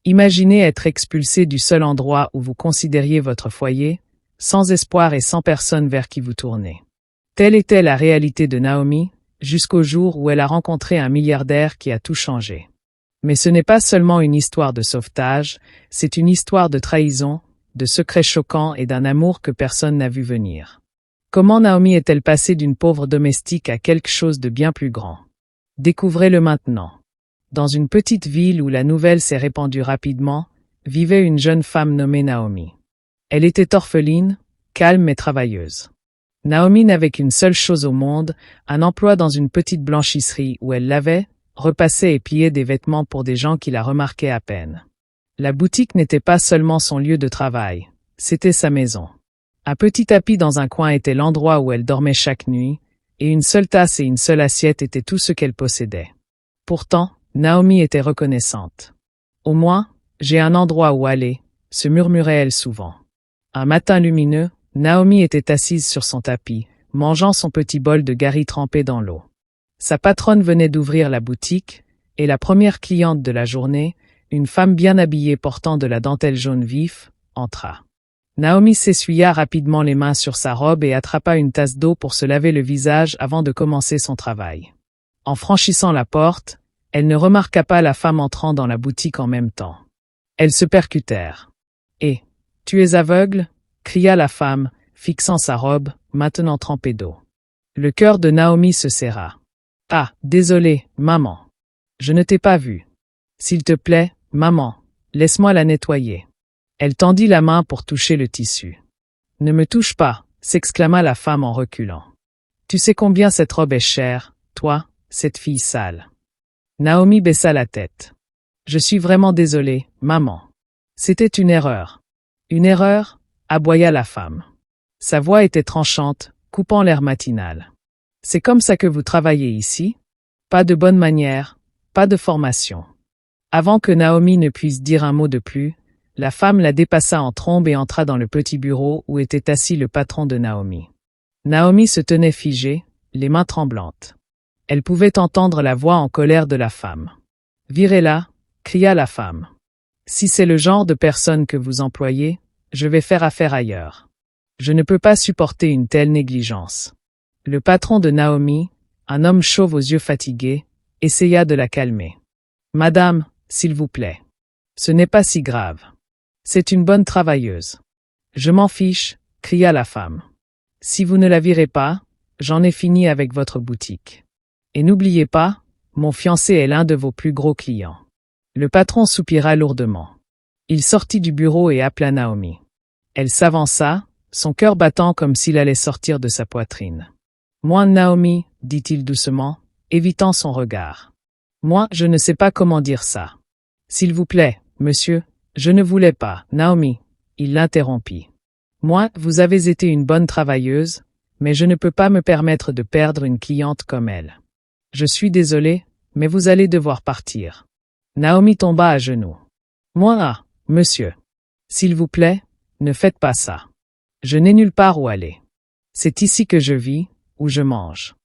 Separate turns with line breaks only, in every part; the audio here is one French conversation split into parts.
Imaginez être expulsé du seul endroit où vous considériez votre foyer, sans espoir et sans personne vers qui vous tourner. Telle était la réalité de Naomi, jusqu'au jour où elle a rencontré un milliardaire qui a tout changé. Mais ce n'est pas seulement une histoire de sauvetage, c'est une histoire de trahison, de secrets choquants et d'un amour que personne n'a vu venir. Comment Naomi est-elle passée d'une pauvre domestique à quelque chose de bien plus grand? Découvrez-le maintenant. Dans une petite ville où la nouvelle s'est répandue rapidement, vivait une jeune femme nommée Naomi. Elle était orpheline, calme et travailleuse. Naomi n'avait qu'une seule chose au monde, un emploi dans une petite blanchisserie où elle lavait, repassait et pliait des vêtements pour des gens qui la remarquaient à peine. La boutique n'était pas seulement son lieu de travail, c'était sa maison. Un petit tapis dans un coin était l'endroit où elle dormait chaque nuit, et une seule tasse et une seule assiette étaient tout ce qu'elle possédait. Pourtant, Naomi était reconnaissante. Au moins, j'ai un endroit où aller, se murmurait-elle souvent. Un matin lumineux, Naomi était assise sur son tapis, mangeant son petit bol de gari trempé dans l'eau. Sa patronne venait d'ouvrir la boutique, et la première cliente de la journée, une femme bien habillée portant de la dentelle jaune vif, entra. Naomi s'essuya rapidement les mains sur sa robe et attrapa une tasse d'eau pour se laver le visage avant de commencer son travail. En franchissant la porte, elle ne remarqua pas la femme entrant dans la boutique en même temps. Elles se percutèrent. « Eh, tu es aveugle ?» cria la femme, fixant sa robe, maintenant trempée d'eau. Le cœur de Naomi se serra. « Ah, désolée, maman. Je ne t'ai pas vue. S'il te plaît, maman, laisse-moi la nettoyer. » Elle tendit la main pour toucher le tissu. « Ne me touche pas !» s'exclama la femme en reculant. « Tu sais combien cette robe est chère, toi, cette fille sale. » Naomi baissa la tête. « Je suis vraiment désolée, maman. C'était une erreur. »« Une erreur ?» aboya la femme. Sa voix était tranchante, coupant l'air matinal. « C'est comme ça que vous travaillez ici? Pas de bonne manière, pas de formation. » Avant que Naomi ne puisse dire un mot de plus, la femme la dépassa en trombe et entra dans le petit bureau où était assis le patron de Naomi. Naomi se tenait figée, les mains tremblantes. Elle pouvait entendre la voix en colère de la femme. « Virez-la !» cria la femme. « Si c'est le genre de personne que vous employez, je vais faire affaire ailleurs. Je ne peux pas supporter une telle négligence. » Le patron de Naomi, un homme chauve aux yeux fatigués, essaya de la calmer. « Madame, s'il vous plaît. Ce n'est pas si grave. C'est une bonne travailleuse. »« Je m'en fiche, » cria la femme. « Si vous ne la virez pas, j'en ai fini avec votre boutique. Et n'oubliez pas, mon fiancé est l'un de vos plus gros clients. » Le patron soupira lourdement. Il sortit du bureau et appela Naomi. Elle s'avança, son cœur battant comme s'il allait sortir de sa poitrine. « Moi, Naomi, » dit-il doucement, évitant son regard. « Moi, je ne sais pas comment dire ça. S'il vous plaît, monsieur, je ne voulais pas, Naomi. » Il l'interrompit. « Moi, vous avez été une bonne travailleuse, mais je ne peux pas me permettre de perdre une cliente comme elle. Je suis désolé, mais vous allez devoir partir. » Naomi tomba à genoux. « Moi, monsieur. S'il vous plaît, ne faites pas ça. Je n'ai nulle part où aller. C'est ici que je vis, où je mange.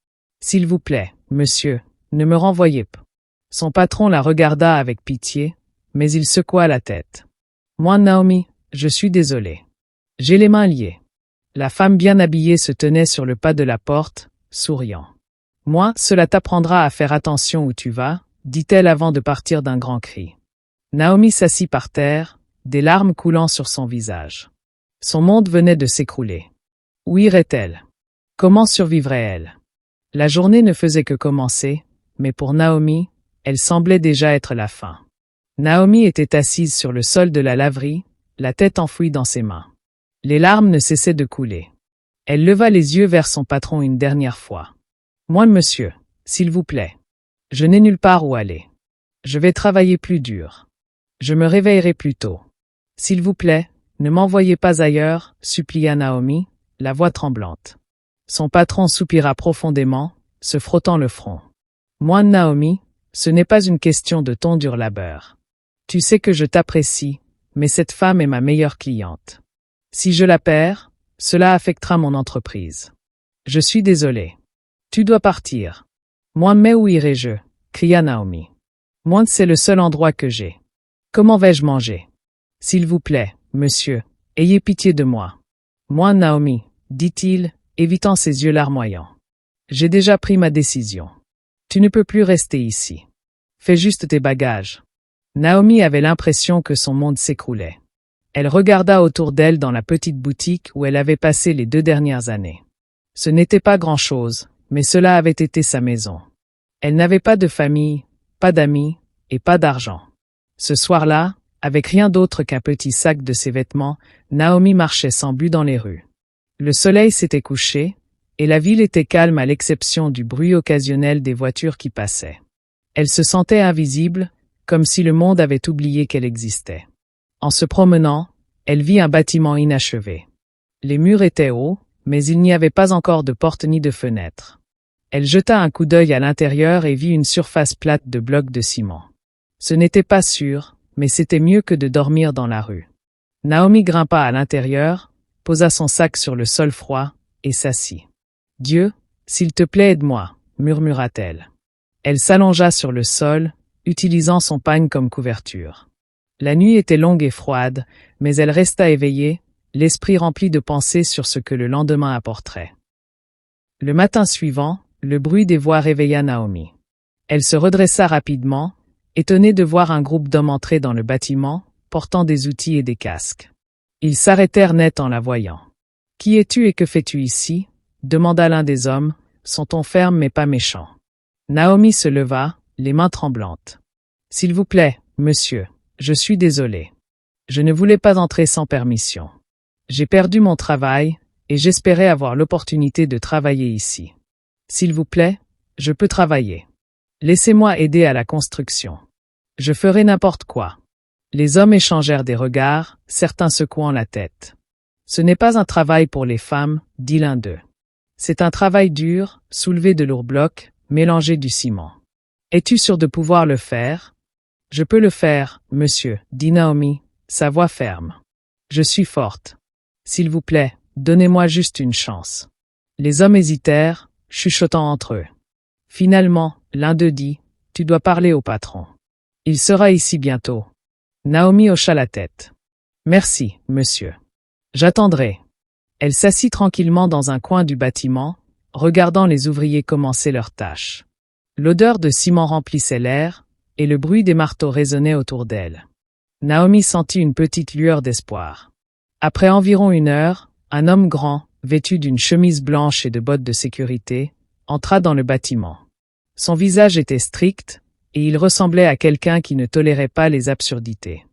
S'il vous plaît, monsieur, ne me renvoyez pas. » Son patron la regarda avec pitié, mais il secoua la tête. « Moi, Naomi, je suis désolé. J'ai les mains liées. » La femme bien habillée se tenait sur le pas de la porte, souriant. « Moi, cela t'apprendra à faire attention où tu vas, » dit-elle avant de partir d'un grand cri. Naomi s'assit par terre, des larmes coulant sur son visage. Son monde venait de s'écrouler. Où irait-elle? Comment survivrait-elle? La journée ne faisait que commencer, mais pour Naomi, elle semblait déjà être la fin. Naomi était assise sur le sol de la laverie, la tête enfouie dans ses mains. Les larmes ne cessaient de couler. Elle leva les yeux vers son patron une dernière fois. « Moi, monsieur, s'il vous plaît. Je n'ai nulle part où aller. Je vais travailler plus dur. Je me réveillerai plus tôt. S'il vous plaît, ne m'envoyez pas ailleurs, » supplia Naomi, la voix tremblante. Son patron soupira profondément, se frottant le front. « Moi, Naomi, ce n'est pas une question de ton dur labeur. Tu sais que je t'apprécie, mais cette femme est ma meilleure cliente. Si je la perds, cela affectera mon entreprise. Je suis désolé. Tu dois partir. »« Moi, mais où irai-je » cria Naomi. « Moi, c'est le seul endroit que j'ai. Comment vais-je manger? S'il vous plaît, monsieur, ayez pitié de moi. Moi, Naomi, dit-il, évitant ses yeux larmoyants. J'ai déjà pris ma décision. Tu ne peux plus rester ici. Fais juste tes bagages. Naomi avait l'impression que son monde s'écroulait. Elle regarda autour d'elle dans la petite boutique où elle avait passé les 2 dernières années. Ce n'était pas grand-chose, mais cela avait été sa maison. Elle n'avait pas de famille, pas d'amis, et pas d'argent. Ce soir-là, avec rien d'autre qu'un petit sac de ses vêtements, Naomi marchait sans but dans les rues. Le soleil s'était couché, et la ville était calme à l'exception du bruit occasionnel des voitures qui passaient. Elle se sentait invisible, comme si le monde avait oublié qu'elle existait. En se promenant, elle vit un bâtiment inachevé. Les murs étaient hauts, mais il n'y avait pas encore de porte ni de fenêtre. Elle jeta un coup d'œil à l'intérieur et vit une surface plate de blocs de ciment. Ce n'était pas sûr, mais c'était mieux que de dormir dans la rue. Naomi grimpa à l'intérieur, posa son sac sur le sol froid, et s'assit. « Dieu, s'il te plaît, aide-moi » murmura-t-elle. Elle s'allongea sur le sol, utilisant son pagne comme couverture. La nuit était longue et froide, mais elle resta éveillée, l'esprit rempli de pensées sur ce que le lendemain apporterait. Le matin suivant, le bruit des voix réveilla Naomi. Elle se redressa rapidement, étonnée de voir un groupe d'hommes entrer dans le bâtiment, portant des outils et des casques. Ils s'arrêtèrent net en la voyant. « Qui es-tu et que fais-tu ici » demanda l'un des hommes, son ton ferme mais pas méchant. Naomi se leva, les mains tremblantes. « S'il vous plaît, monsieur, je suis désolée. Je ne voulais pas entrer sans permission. J'ai perdu mon travail, et j'espérais avoir l'opportunité de travailler ici. S'il vous plaît, je peux travailler. Laissez-moi aider à la construction. Je ferai n'importe quoi. » Les hommes échangèrent des regards, certains secouant la tête. « Ce n'est pas un travail pour les femmes, » dit l'un d'eux. « C'est un travail dur, soulever de lourds blocs, mélanger du ciment. Es-tu sûr de pouvoir le faire? » « Je peux le faire, monsieur, » dit Naomi, sa voix ferme. « Je suis forte. S'il vous plaît, donnez-moi juste une chance. » Les hommes hésitèrent, chuchotant entre eux. Finalement, l'un d'eux dit, « Tu dois parler au patron. Il sera ici bientôt. » Naomi hocha la tête. « Merci, monsieur. J'attendrai. » Elle s'assit tranquillement dans un coin du bâtiment, regardant les ouvriers commencer leurs tâches. L'odeur de ciment remplissait l'air, et le bruit des marteaux résonnait autour d'elle. Naomi sentit une petite lueur d'espoir. Après environ 1 heure, un homme grand, vêtu d'une chemise blanche et de bottes de sécurité, entra dans le bâtiment. Son visage était strict, et il ressemblait à quelqu'un qui ne tolérait pas les absurdités.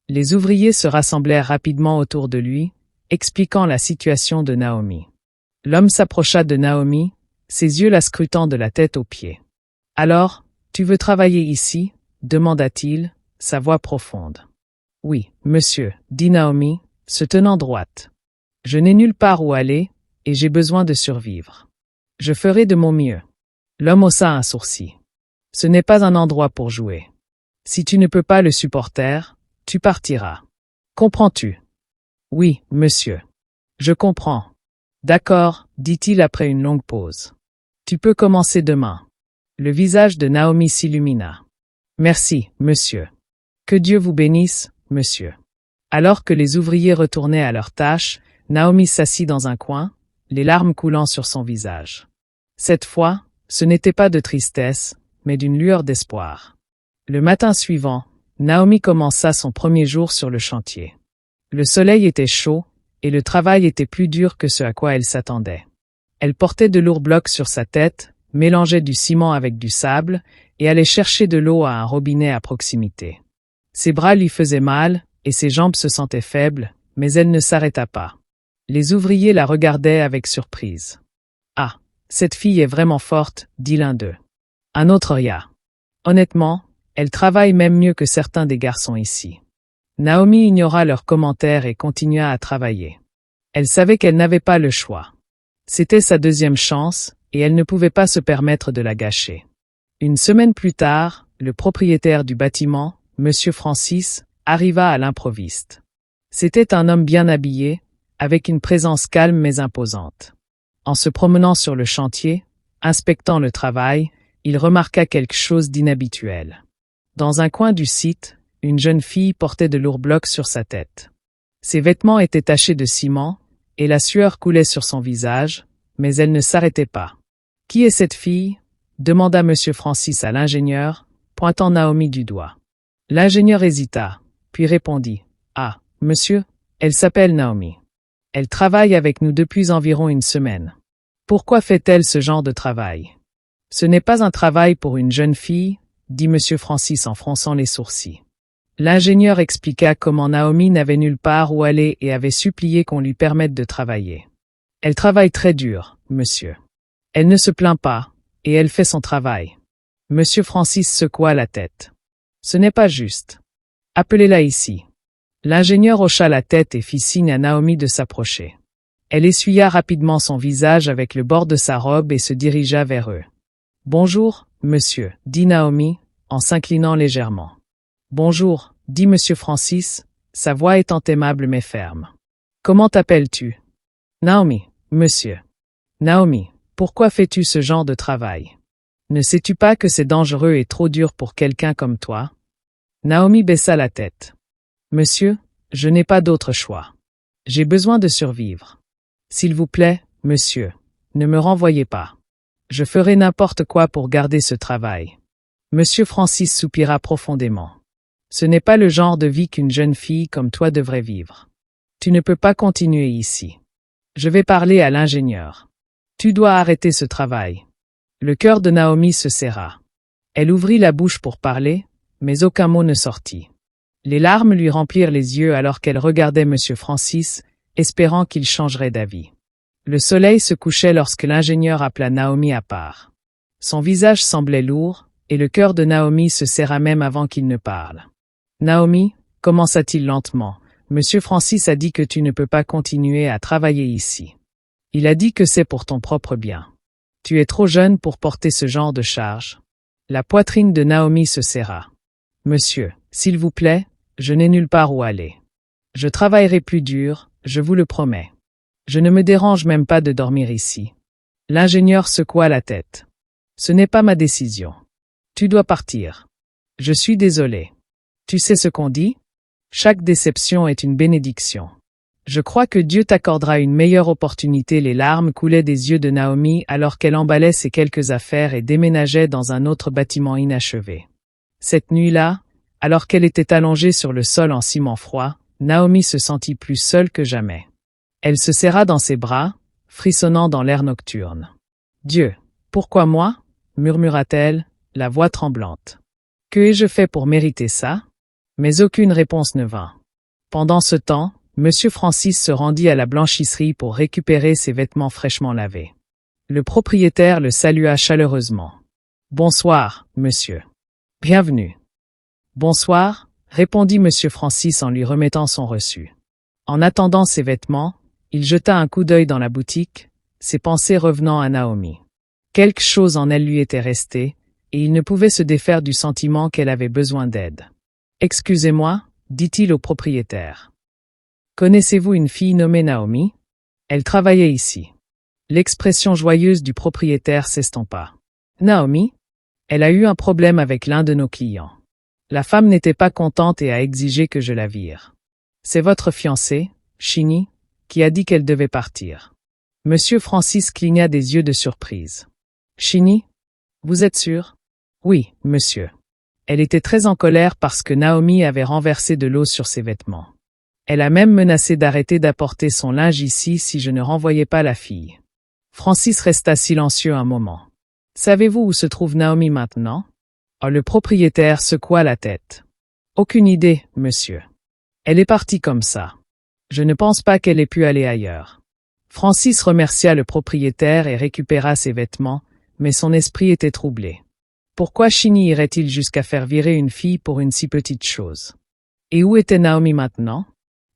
Les ouvriers se rassemblèrent rapidement autour de lui, expliquant la situation de Naomi. L'homme s'approcha de Naomi, ses yeux la scrutant de la tête aux pieds. « Alors, tu veux travailler ici ?» demanda-t-il, sa voix profonde. « Oui, monsieur, » dit Naomi, se tenant droite. « Je n'ai nulle part où aller, et j'ai besoin de survivre. Je ferai de mon mieux. » L'homme haussa un sourcil. « Ce n'est pas un endroit pour jouer. Si tu ne peux pas le supporter, tu partiras. Comprends-tu? » « Oui, monsieur. Je comprends. »« D'accord, » dit-il après une longue pause. « Tu peux commencer demain. » Le visage de Naomi s'illumina. « Merci, monsieur. Que Dieu vous bénisse, monsieur. » Alors que les ouvriers retournaient à leurs tâches, Naomi s'assit dans un coin, les larmes coulant sur son visage. Cette fois, ce n'était pas de tristesse, mais d'une lueur d'espoir. Le matin suivant, Naomi commença son premier jour sur le chantier. Le soleil était chaud, et le travail était plus dur que ce à quoi elle s'attendait. Elle portait de lourds blocs sur sa tête, mélangeait du ciment avec du sable, et allait chercher de l'eau à un robinet à proximité. Ses bras lui faisaient mal, et ses jambes se sentaient faibles, mais elle ne s'arrêta pas. Les ouvriers la regardaient avec surprise. « Ah, cette fille est vraiment forte, » dit l'un d'eux. Un autre ria. « Honnêtement, elle travaille même mieux que certains des garçons ici. » Naomi ignora leurs commentaires et continua à travailler. Elle savait qu'elle n'avait pas le choix. C'était sa deuxième chance, et elle ne pouvait pas se permettre de la gâcher. Une semaine plus tard, le propriétaire du bâtiment, Monsieur Francis, arriva à l'improviste. C'était un homme bien habillé, avec une présence calme mais imposante. En se promenant sur le chantier, inspectant le travail, il remarqua quelque chose d'inhabituel. Dans un coin du site, une jeune fille portait de lourds blocs sur sa tête. Ses vêtements étaient tachés de ciment, et la sueur coulait sur son visage, mais elle ne s'arrêtait pas. « Qui est cette fille ?» demanda M. Francis à l'ingénieur, pointant Naomi du doigt. L'ingénieur hésita, puis répondit « Ah, monsieur, elle s'appelle Naomi. Elle travaille avec nous depuis environ une semaine. Pourquoi fait-elle ce genre de travail ? Ce n'est pas un travail pour une jeune fille, dit M. Francis en fronçant les sourcils. L'ingénieur expliqua comment Naomi n'avait nulle part où aller et avait supplié qu'on lui permette de travailler. Elle travaille très dur, monsieur. Elle ne se plaint pas, et elle fait son travail. M. Francis secoua la tête. Ce n'est pas juste. Appelez-la ici. L'ingénieur hocha la tête et fit signe à Naomi de s'approcher. Elle essuya rapidement son visage avec le bord de sa robe et se dirigea vers eux. « Bonjour, monsieur, dit Naomi, en s'inclinant légèrement. « Bonjour, dit M. Francis, sa voix étant aimable mais ferme. « Comment t'appelles-tu »« Naomi, monsieur. »« Naomi, pourquoi fais-tu ce genre de travail ? Ne sais-tu pas que c'est dangereux et trop dur pour quelqu'un comme toi ?» Naomi baissa la tête. « Monsieur, je n'ai pas d'autre choix. J'ai besoin de survivre. S'il vous plaît, monsieur, ne me renvoyez pas. Je ferai n'importe quoi pour garder ce travail. » Monsieur Francis soupira profondément. « Ce n'est pas le genre de vie qu'une jeune fille comme toi devrait vivre. Tu ne peux pas continuer ici. Je vais parler à l'ingénieur. Tu dois arrêter ce travail. » Le cœur de Naomi se serra. Elle ouvrit la bouche pour parler, mais aucun mot ne sortit. Les larmes lui remplirent les yeux alors qu'elle regardait M. Francis, espérant qu'il changerait d'avis. Le soleil se couchait lorsque l'ingénieur appela Naomi à part. Son visage semblait lourd, et le cœur de Naomi se serra même avant qu'il ne parle. « Naomi, commença-t-il lentement, M. Francis a dit que tu ne peux pas continuer à travailler ici. Il a dit que c'est pour ton propre bien. Tu es trop jeune pour porter ce genre de charge. » La poitrine de Naomi se serra. « Monsieur, s'il vous plaît, je n'ai nulle part où aller. Je travaillerai plus dur, je vous le promets. Je ne me dérange même pas de dormir ici. » L'ingénieur secoua la tête. « Ce n'est pas ma décision. Tu dois partir. Je suis désolé. Tu sais ce qu'on dit ? Chaque déception est une bénédiction. Je crois que Dieu t'accordera une meilleure opportunité. » Les larmes coulaient des yeux de Naomi alors qu'elle emballait ses quelques affaires et déménageait dans un autre bâtiment inachevé. Cette nuit-là, alors qu'elle était allongée sur le sol en ciment froid, Naomi se sentit plus seule que jamais. Elle se serra dans ses bras, frissonnant dans l'air nocturne. « Dieu, pourquoi moi ?» murmura-t-elle, la voix tremblante. « Que ai-je fait pour mériter ça ?» Mais aucune réponse ne vint. Pendant ce temps, M. Francis se rendit à la blanchisserie pour récupérer ses vêtements fraîchement lavés. Le propriétaire le salua chaleureusement. « Bonsoir, monsieur. Bienvenue. »« Bonsoir, » répondit M. Francis en lui remettant son reçu. En attendant ses vêtements, il jeta un coup d'œil dans la boutique, ses pensées revenant à Naomi. Quelque chose en elle lui était resté, et il ne pouvait se défaire du sentiment qu'elle avait besoin d'aide. « Excusez-moi, » dit-il au propriétaire. « Connaissez-vous une fille nommée Naomi ? Elle travaillait ici. » L'expression joyeuse du propriétaire s'estompa. « Naomi ? Elle a eu un problème avec l'un de nos clients. La femme n'était pas contente et a exigé que je la vire. C'est votre fiancée, Chini, qui a dit qu'elle devait partir. » Monsieur Francis cligna des yeux de surprise. « Chini ? Vous êtes sûr ? » « Oui, monsieur. » Elle était très en colère parce que Naomi avait renversé de l'eau sur ses vêtements. Elle a même menacé d'arrêter d'apporter son linge ici si je ne renvoyais pas la fille. Francis resta silencieux un moment. « Savez-vous où se trouve Naomi maintenant ?» Oh, le propriétaire secoua la tête. « Aucune idée, monsieur. Elle est partie comme ça. Je ne pense pas qu'elle ait pu aller ailleurs. » Francis remercia le propriétaire et récupéra ses vêtements, mais son esprit était troublé. Pourquoi Chini irait-il jusqu'à faire virer une fille pour une si petite chose? Et où était Naomi maintenant?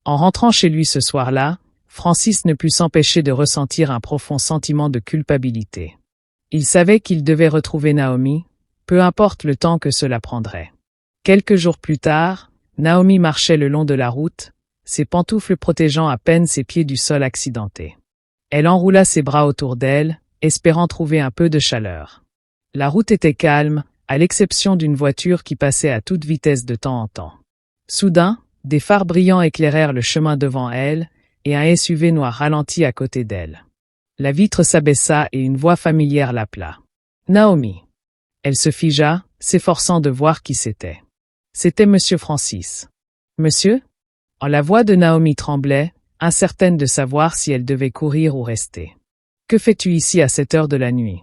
En rentrant chez lui ce soir-là, Francis ne put s'empêcher de ressentir un profond sentiment de culpabilité. Il savait qu'il devait retrouver Naomi, peu importe le temps que cela prendrait. Quelques jours plus tard, Naomi marchait le long de la route, ses pantoufles protégeant à peine ses pieds du sol accidenté. Elle enroula ses bras autour d'elle, espérant trouver un peu de chaleur. La route était calme, à l'exception d'une voiture qui passait à toute vitesse de temps en temps. Soudain, des phares brillants éclairèrent le chemin devant elle, et un SUV noir ralentit à côté d'elle. La vitre s'abaissa et une voix familière l'appela. Naomi. Elle se figea, s'efforçant de voir qui c'était. C'était Monsieur Francis. Monsieur? La voix de Naomi tremblait, incertaine de savoir si elle devait courir ou rester. Que fais-tu ici à cette heure de la nuit?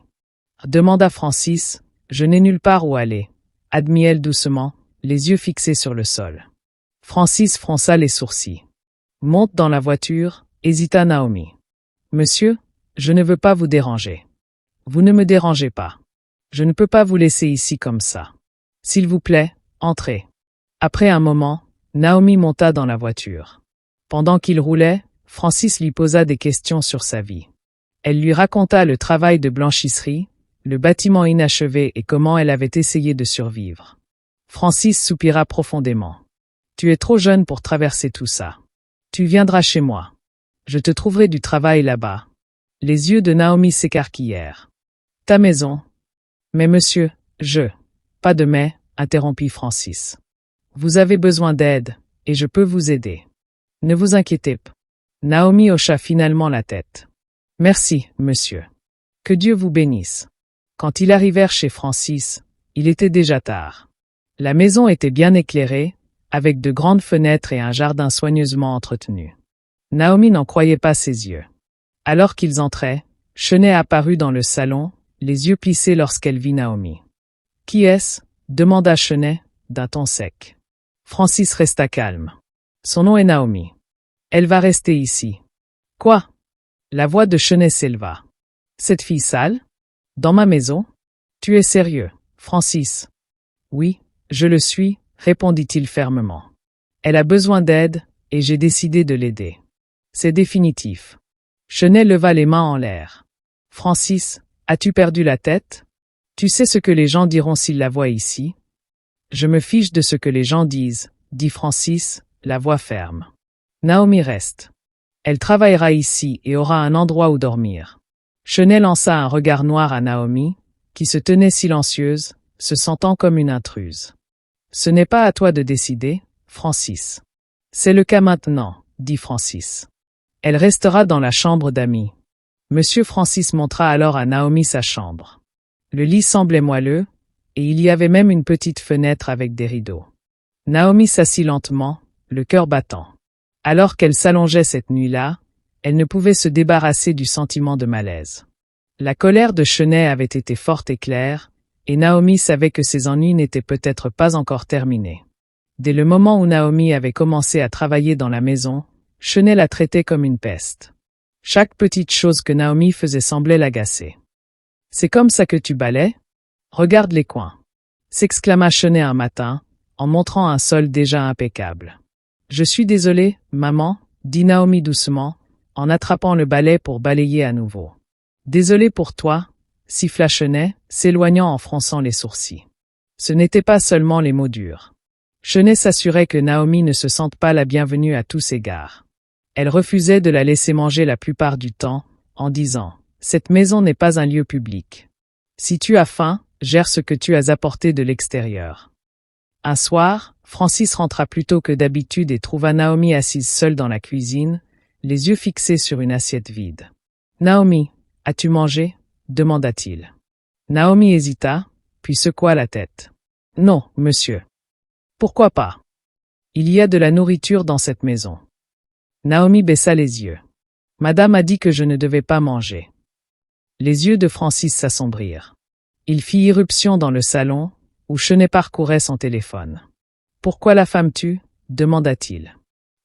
Demanda Francis. Je n'ai nulle part où aller, admit-elle doucement, les yeux fixés sur le sol. Francis fronça les sourcils. Monte dans la voiture, hésita Naomi. Monsieur, je ne veux pas vous déranger. Vous ne me dérangez pas. Je ne peux pas vous laisser ici comme ça. S'il vous plaît, entrez. Après un moment, Naomi monta dans la voiture. Pendant qu'il roulait, Francis lui posa des questions sur sa vie. Elle lui raconta le travail de blanchisserie, le bâtiment inachevé et comment elle avait essayé de survivre. Francis soupira profondément. Tu es trop jeune pour traverser tout ça. Tu viendras chez moi. Je te trouverai du travail là-bas. Les yeux de Naomi s'écarquillèrent. Ta maison. Mais monsieur, Pas de mais, interrompit Francis. Vous avez besoin d'aide, et je peux vous aider. Ne vous inquiétez pas. Naomi hocha finalement la tête. Merci, monsieur. Que Dieu vous bénisse. Quand ils arrivèrent chez Francis, il était déjà tard. La maison était bien éclairée, avec de grandes fenêtres et un jardin soigneusement entretenu. Naomi n'en croyait pas ses yeux. Alors qu'ils entraient, Chenet apparut dans le salon, les yeux plissés lorsqu'elle vit Naomi. « Qui est-ce » demanda Chenet, d'un ton sec. Francis resta calme. Son nom est Naomi. Elle va rester ici. Quoi? La voix de Chenet s'éleva. Cette fille sale? Dans ma maison? Tu es sérieux, Francis? Oui, je le suis, répondit-il fermement. Elle a besoin d'aide, et j'ai décidé de l'aider. C'est définitif. Chenet leva les mains en l'air. Francis, as-tu perdu la tête? Tu sais ce que les gens diront s'ils la voient ici? Je me fiche de ce que les gens disent, dit Francis, la voix ferme. Naomi reste. Elle travaillera ici et aura un endroit où dormir. Chenet lança un regard noir à Naomi, qui se tenait silencieuse, se sentant comme une intruse. Ce n'est pas à toi de décider, Francis. C'est le cas maintenant, dit Francis. Elle restera dans la chambre d'amis. Monsieur Francis montra alors à Naomi sa chambre. Le lit semblait moelleux, et il y avait même une petite fenêtre avec des rideaux. Naomi s'assit lentement, le cœur battant. Alors qu'elle s'allongeait cette nuit-là, elle ne pouvait se débarrasser du sentiment de malaise. La colère de Chenet avait été forte et claire, et Naomi savait que ses ennuis n'étaient peut-être pas encore terminés. Dès le moment où Naomi avait commencé à travailler dans la maison, Chenet la traitait comme une peste. Chaque petite chose que Naomi faisait semblait l'agacer. « C'est comme ça que tu balais? Regarde les coins. » s'exclama Chenet un matin, en montrant un sol déjà impeccable. « Je suis désolée, maman, dit Naomi doucement, en attrapant le balai pour balayer à nouveau. « Désolée pour toi, siffla Chenet, s'éloignant en fronçant les sourcils. Ce n'étaient pas seulement les mots durs. Chenet s'assurait que Naomi ne se sente pas la bienvenue à tous égards. Elle refusait de la laisser manger la plupart du temps, en disant « Cette maison n'est pas un lieu public. Si tu as faim, gère ce que tu as apporté de l'extérieur. » Un soir, Francis rentra plus tôt que d'habitude et trouva Naomi assise seule dans la cuisine, les yeux fixés sur une assiette vide. « Naomi, as-tu mangé ?» demanda-t-il. Naomi hésita, puis secoua la tête. « Non, monsieur. »« Pourquoi pas? Il y a de la nourriture dans cette maison. » Naomi baissa les yeux. « Madame a dit que je ne devais pas manger. » Les yeux de Francis s'assombrirent. Il fit irruption dans le salon, où Chenet parcourait son téléphone. « Pourquoi la femme-tu » demanda-t-il.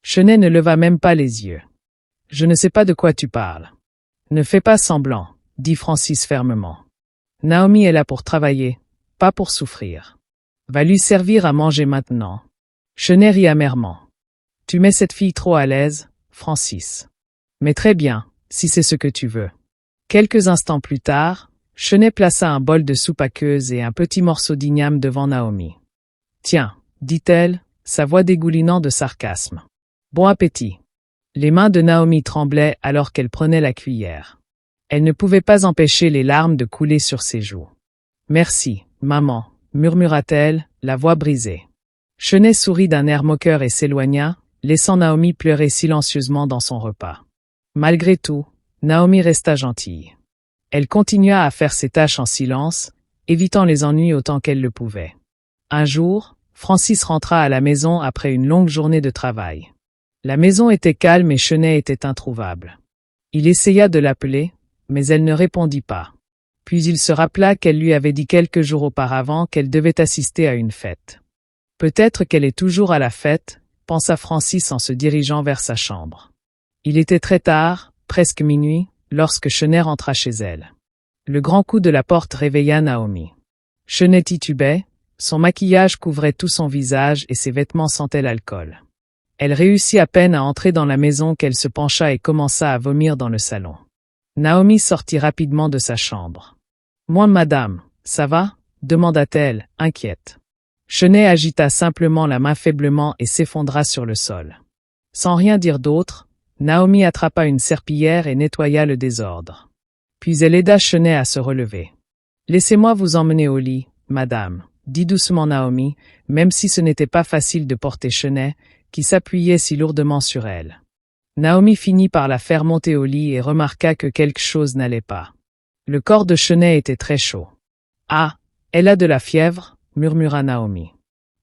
Chenet ne leva même pas les yeux. « Je ne sais pas de quoi tu parles. »« Ne fais pas semblant, » dit Francis fermement. « Naomi est là pour travailler, pas pour souffrir. Va lui servir à manger maintenant. » Chenet rit amèrement. « Tu mets cette fille trop à l'aise, Francis. Mais très bien, si c'est ce que tu veux. » Quelques instants plus tard, Chenet plaça un bol de soupe aqueuse et un petit morceau d'igname devant Naomi. « Tiens, » dit-elle, sa voix dégoulinant de sarcasme. « Bon appétit. » Les mains de Naomi tremblaient alors qu'elle prenait la cuillère. Elle ne pouvait pas empêcher les larmes de couler sur ses joues. « Merci, maman, » murmura-t-elle, la voix brisée. Chenet sourit d'un air moqueur et s'éloigna, laissant Naomi pleurer silencieusement dans son repas. Malgré tout, Naomi resta gentille. Elle continua à faire ses tâches en silence, évitant les ennuis autant qu'elle le pouvait. Un jour, Francis rentra à la maison après une longue journée de travail. La maison était calme et Chenet était introuvable. Il essaya de l'appeler, mais elle ne répondit pas. Puis il se rappela qu'elle lui avait dit quelques jours auparavant qu'elle devait assister à une fête. Peut-être qu'elle est toujours à la fête, pensa Francis en se dirigeant vers sa chambre. Il était très tard, presque minuit, lorsque Chenet rentra chez elle. Le grand coup de la porte réveilla Naomi. Chenet titubait, son maquillage couvrait tout son visage et ses vêtements sentaient l'alcool. Elle réussit à peine à entrer dans la maison qu'elle se pencha et commença à vomir dans le salon. Naomi sortit rapidement de sa chambre. « Moi, madame, ça va ?» demanda-t-elle, inquiète. Chenet agita simplement la main faiblement et s'effondra sur le sol. Sans rien dire d'autre, Naomi attrapa une serpillière et nettoya le désordre. Puis elle aida Chenet à se relever. « Laissez-moi vous emmener au lit, madame », dit doucement Naomi, même si ce n'était pas facile de porter Chenet, qui s'appuyait si lourdement sur elle. Naomi finit par la faire monter au lit et remarqua que quelque chose n'allait pas. Le corps de Chenet était très chaud. « Ah, elle a de la fièvre », murmura Naomi.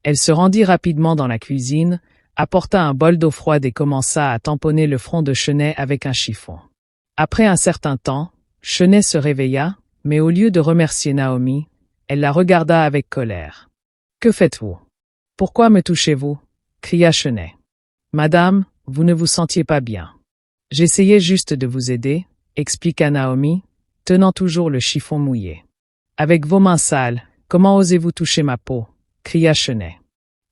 Elle se rendit rapidement dans la cuisine, apporta un bol d'eau froide et commença à tamponner le front de Chenet avec un chiffon. Après un certain temps, Chenet se réveilla, mais au lieu de remercier Naomi, elle la regarda avec colère. « Que faites-vous? Pourquoi me touchez-vous » cria Chenet. « Madame, vous ne vous sentiez pas bien. J'essayais juste de vous aider, expliqua Naomi, tenant toujours le chiffon mouillé. Avec vos mains sales, comment osez-vous toucher ma peau? Cria Chenet.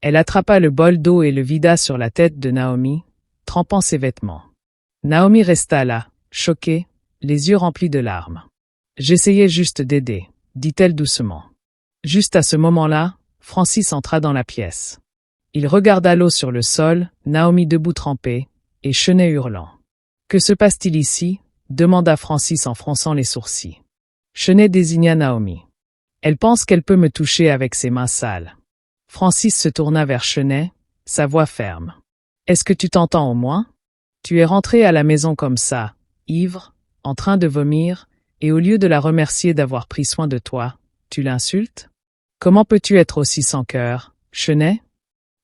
Elle attrapa le bol d'eau et le vida sur la tête de Naomi, trempant ses vêtements. Naomi resta là, choquée, les yeux remplis de larmes. J'essayais juste d'aider, dit-elle doucement. Juste à ce moment-là, Francis entra dans la pièce. Il regarda l'eau sur le sol, Naomi debout trempée, et Chenet hurlant. « Que se passe-t-il ici ?» demanda Francis en fronçant les sourcils. Chenet désigna Naomi. « Elle pense qu'elle peut me toucher avec ses mains sales. » Francis se tourna vers Chenet, sa voix ferme. « Est-ce que tu t'entends au moins? Tu es rentré à la maison comme ça, ivre, en train de vomir, et au lieu de la remercier d'avoir pris soin de toi, tu l'insultes? Comment peux-tu être aussi sans cœur, Chenet ?»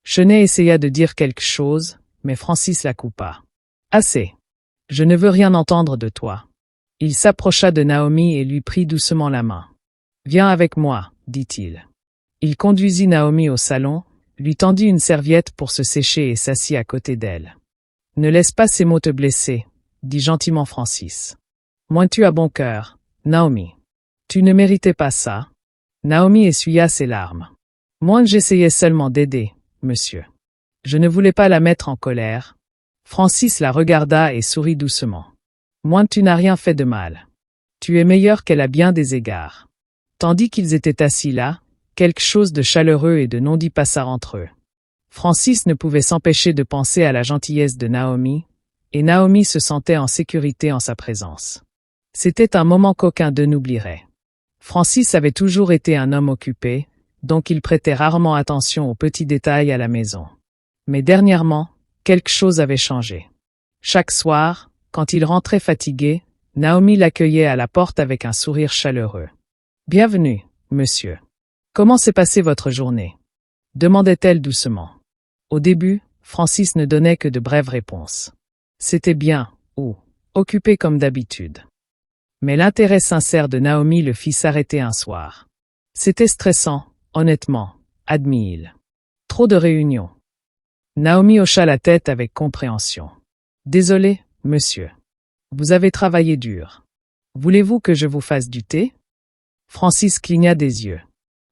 Chenet essaya de dire quelque chose, mais Francis la coupa. « Assez. Je ne veux rien entendre de toi. » Il s'approcha de Naomi et lui prit doucement la main. « Viens avec moi, dit-il. » Il conduisit Naomi au salon, lui tendit une serviette pour se sécher et s'assit à côté d'elle. « Ne laisse pas ces mots te blesser, » dit gentiment Francis. « Moins tu as bon cœur, Naomi. Tu ne méritais pas ça. » Naomi essuya ses larmes. « Moins que j'essayais seulement d'aider, monsieur. Je ne voulais pas la mettre en colère. » Francis la regarda et sourit doucement. « Moins tu n'as rien fait de mal. Tu es meilleur qu'elle à bien des égards. » Tandis qu'ils étaient assis là, quelque chose de chaleureux et de non dit passa entre eux. Francis ne pouvait s'empêcher de penser à la gentillesse de Naomi, et Naomi se sentait en sécurité en sa présence. C'était un moment qu'aucun d'eux n'oublierait. Francis avait toujours été un homme occupé, donc il prêtait rarement attention aux petits détails à la maison. Mais dernièrement, quelque chose avait changé. Chaque soir, quand il rentrait fatigué, Naomi l'accueillait à la porte avec un sourire chaleureux. « Bienvenue, monsieur. Comment s'est passée votre journée ?» demandait-elle doucement. Au début, Francis ne donnait que de brèves réponses. C'était bien, ou occupé comme d'habitude. Mais l'intérêt sincère de Naomi le fit s'arrêter un soir. C'était stressant, honnêtement, admit-il. Trop de réunions. Naomi hocha la tête avec compréhension. Désolé, monsieur. Vous avez travaillé dur. Voulez-vous que je vous fasse du thé? Francis cligna des yeux.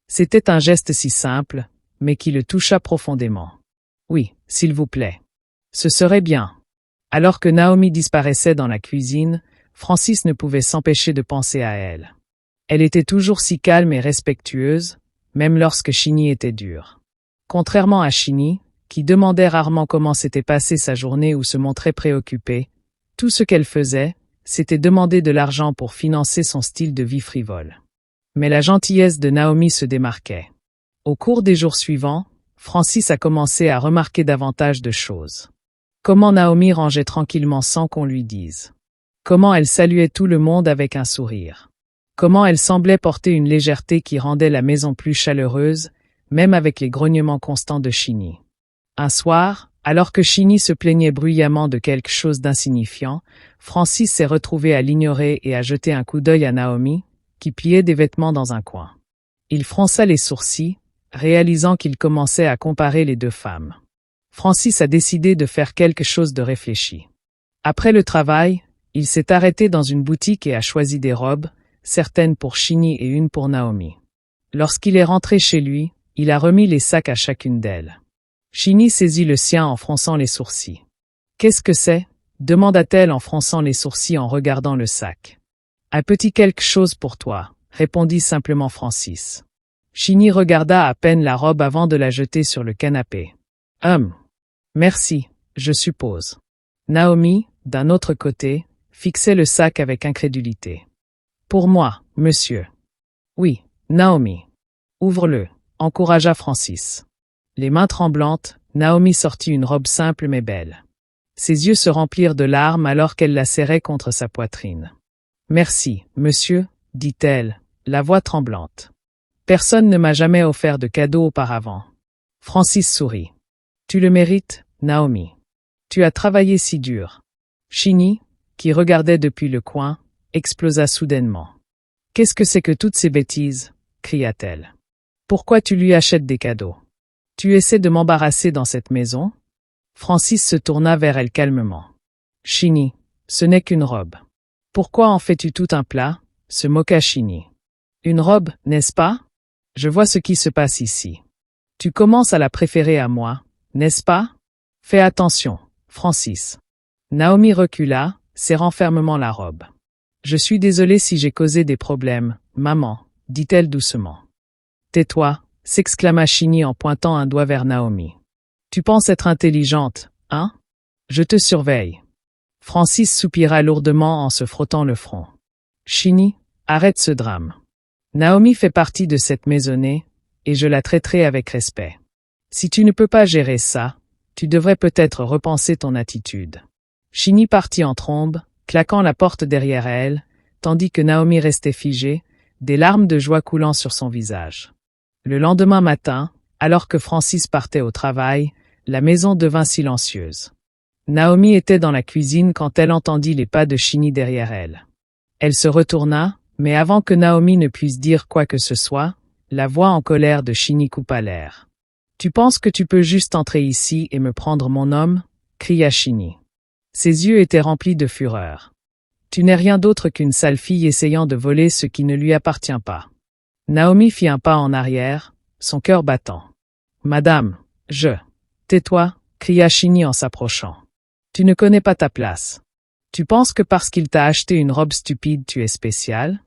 C'était un geste si simple, mais qui le toucha profondément. Oui, s'il vous plaît. Ce serait bien. Alors que Naomi disparaissait dans la cuisine, Francis ne pouvait s'empêcher de penser à elle. Elle était toujours si calme et respectueuse, même lorsque Chini était dure. Contrairement à Chini, qui demandait rarement comment s'était passée sa journée ou se montrait préoccupée, tout ce qu'elle faisait, c'était demander de l'argent pour financer son style de vie frivole. Mais la gentillesse de Naomi se démarquait. Au cours des jours suivants, Francis a commencé à remarquer davantage de choses. Comment Naomi rangeait tranquillement sans qu'on lui dise. Comment elle saluait tout le monde avec un sourire. Comment elle semblait porter une légèreté qui rendait la maison plus chaleureuse, même avec les grognements constants de Chini. Un soir, alors que Chini se plaignait bruyamment de quelque chose d'insignifiant, Francis s'est retrouvé à l'ignorer et à jeter un coup d'œil à Naomi, qui pliait des vêtements dans un coin. Il fronça les sourcils, réalisant qu'il commençait à comparer les deux femmes. Francis a décidé de faire quelque chose de réfléchi. Après le travail, il s'est arrêté dans une boutique et a choisi des robes, certaines pour Chini et une pour Naomi. Lorsqu'il est rentré chez lui, il a remis les sacs à chacune d'elles. Chini saisit le sien en fronçant les sourcils. « Qu'est-ce que c'est » demanda-t-elle en fronçant les sourcils en regardant le sac. « Un petit quelque chose pour toi » répondit simplement Francis. Chini regarda à peine la robe avant de la jeter sur le canapé. « Merci, je suppose. » Naomi, d'un autre côté, fixait le sac avec incrédulité. « Pour moi, monsieur. »« Oui, Naomi. »« Ouvre-le, » encouragea Francis. Les mains tremblantes, Naomi sortit une robe simple mais belle. Ses yeux se remplirent de larmes alors qu'elle la serrait contre sa poitrine. « Merci, monsieur, » dit-elle, la voix tremblante. « Personne ne m'a jamais offert de cadeau auparavant. » Francis sourit. « Tu le mérites, Naomi. Tu as travaillé si dur. » Chini, qui regardait depuis le coin, explosa soudainement. « Qu'est-ce que c'est que toutes ces bêtises » cria-t-elle. « Pourquoi tu lui achètes des cadeaux? Tu essaies de m'embarrasser dans cette maison ?» Francis se tourna vers elle calmement. « Chini, ce n'est qu'une robe. Pourquoi en fais-tu tout un plat ?» se moqua Chini. « Une robe, n'est-ce pas? Je vois ce qui se passe ici. Tu commences à la préférer à moi, n'est-ce pas? Fais attention, Francis. » Naomi recula, serrant fermement la robe. « Je suis désolée si j'ai causé des problèmes, maman, » dit-elle doucement. « Tais-toi, » s'exclama Chini en pointant un doigt vers Naomi. « Tu penses être intelligente, hein? Je te surveille. » Francis soupira lourdement en se frottant le front. « Chini, arrête ce drame. Naomi fait partie de cette maisonnée, et je la traiterai avec respect. Si tu ne peux pas gérer ça, tu devrais peut-être repenser ton attitude. » Chini partit en trombe, claquant la porte derrière elle, tandis que Naomi restait figée, des larmes de joie coulant sur son visage. Le lendemain matin, alors que Francis partait au travail, la maison devint silencieuse. Naomi était dans la cuisine quand elle entendit les pas de Chini derrière elle. Elle se retourna, mais avant que Naomi ne puisse dire quoi que ce soit, la voix en colère de Chini coupa l'air. « Tu penses que tu peux juste entrer ici et me prendre mon homme ?» cria Chini. Ses yeux étaient remplis de fureur. « Tu n'es rien d'autre qu'une sale fille essayant de voler ce qui ne lui appartient pas. » Naomi fit un pas en arrière, son cœur battant. « Madame, je... » « Tais-toi, » cria Chini en s'approchant. « Tu ne connais pas ta place. Tu penses que parce qu'il t'a acheté une robe stupide tu es spécial?